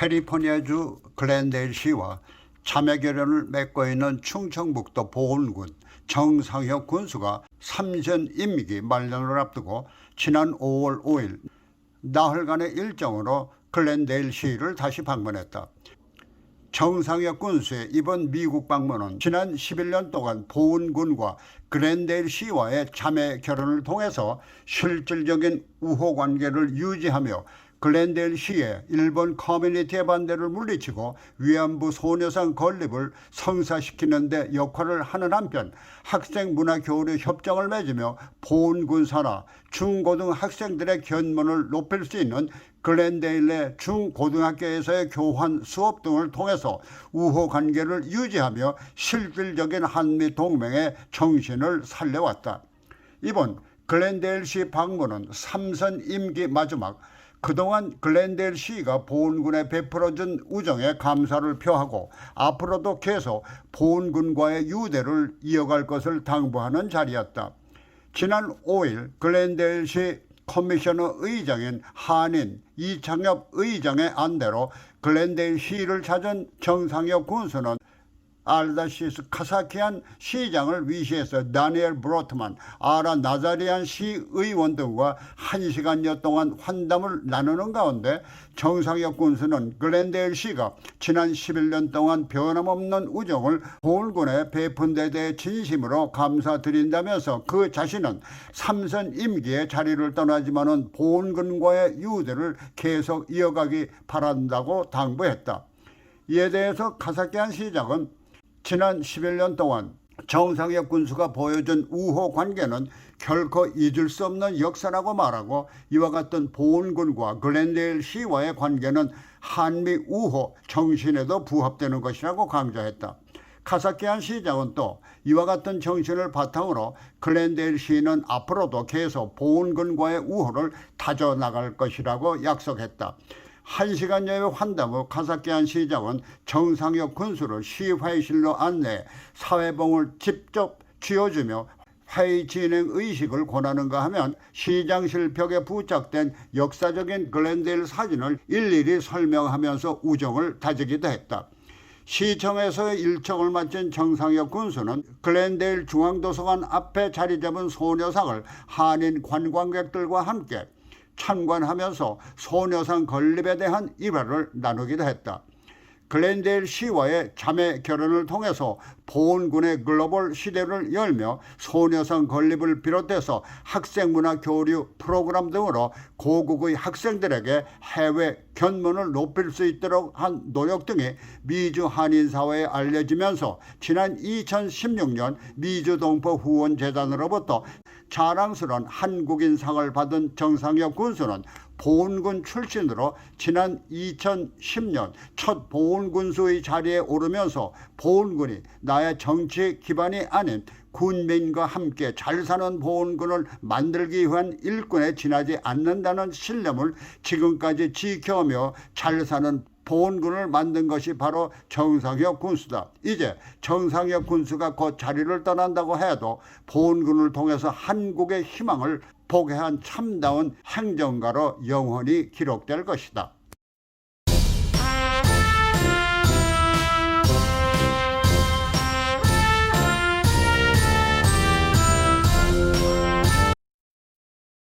캘리포니아주 글렌데일시와 자매 결연을 맺고 있는 충청북도 보훈군 정상혁 군수가 3선 임기 만료를 앞두고 지난 5월 5일 나흘간의 일정으로 글렌데일시를 다시 방문했다. 정상혁 군수의 이번 미국 방문은 지난 11년 동안 보훈군과 글렌데일시와의 자매 결연을 통해서 실질적인 우호 관계를 유지하며 글렌데일시의 일본 커뮤니티의 반대를 물리치고 위안부 소녀상 건립을 성사시키는 데 역할을 하는 한편 학생 문화 교류 협정을 맺으며 보훈군 산하 중고등 학생들의 견문을 높일 수 있는 글렌데일 내 중고등학교에서의 교환 수업 등을 통해서 우호 관계를 유지하며 실질적인 한미 동맹의 정신을 살려왔다. 이번 글렌데일시 방문은 3선 임기 마지막 그동안 글렌데일시가 보훈군에 베풀어준 우정에 감사를 표하고 앞으로도 계속 보훈군과의 유대를 이어갈 것을 당부하는 자리였다. 지난 5일 글렌데일시 커미셔너 의장인 한인 이창엽 의장의 안대로 글렌데일시를 찾은 정상혁 군수는 알다시스 카사키안 시장을 위시해서 다니엘 브로트만, 아라 나자리안 시의원 등과 1시간여 동안 환담을 나누는 가운데 정상혁 군수는 글렌데일시가 지난 11년 동안 변함없는 우정을 보훈군에 베푼 데 대해 진심으로 감사드린다면서 그 자신은 3선 임기의 자리를 떠나지만은 보훈군과의 유대를 계속 이어가기 바란다고 당부했다. 이에 대해서 카사키안 시장은 지난 11년 동안 정상혁 군수가 보여준 우호 관계는 결코 잊을 수 없는 역사라고 말하고 이와 같은 보훈군과 글렌데일시와의 관계는 한미 우호 정신에도 부합되는 것이라고 강조했다. 카사키안 시장은 또 이와 같은 정신을 바탕으로 글렌데일시는 앞으로도 계속 보훈군과의 우호를 다져나갈 것이라고 약속했다. 1시간여의 환담 후 카사키안 시장은 정상혁 군수를 시회의실로 안내 사회봉을 직접 쥐어주며 회의 진행 의식을 권하는가 하면 시장실 벽에 부착된 역사적인 글렌데일 사진을 일일이 설명하면서 우정을 다지기도 했다. 시청에서의 일정을 마친 정상혁 군수는 글렌데일 중앙도서관 앞에 자리 잡은 소녀상을 한인 관광객들과 함께 참관하면서 소녀상 건립에 대한 일화를 나누기도 했다. 글렌데일시와의 자매 결연을 통해서 보훈군의 글로벌 시대를 열며 소녀상 건립을 비롯해서 학생문화 교류 프로그램 등으로 고국의 학생들에게 해외 견문을 높일 수 있도록 한 노력 등이 미주 한인사회에 알려지면서 지난 2016년 미주동포 후원재단으로부터 자랑스러운 한국인상을 받은 정상혁 군수는 보훈군 출신으로 지난 2010년 첫 보훈군수의 자리에 오르면서 보훈군이 나의 정치 기반이 아닌 군민과 함께 잘 사는 보훈군을 만들기 위한 일꾼에 지나지 않는다는 신념을 지금까지 지켜오며 잘 사는 보훈군을 만든 것이 바로 정상혁 군수다. 이제 정상혁 군수가 곧 자리를 떠난다고 해도 보훈군을 통해서 한국의 희망을 포개한 참다운 행정가로 영원히 기록될 것이다.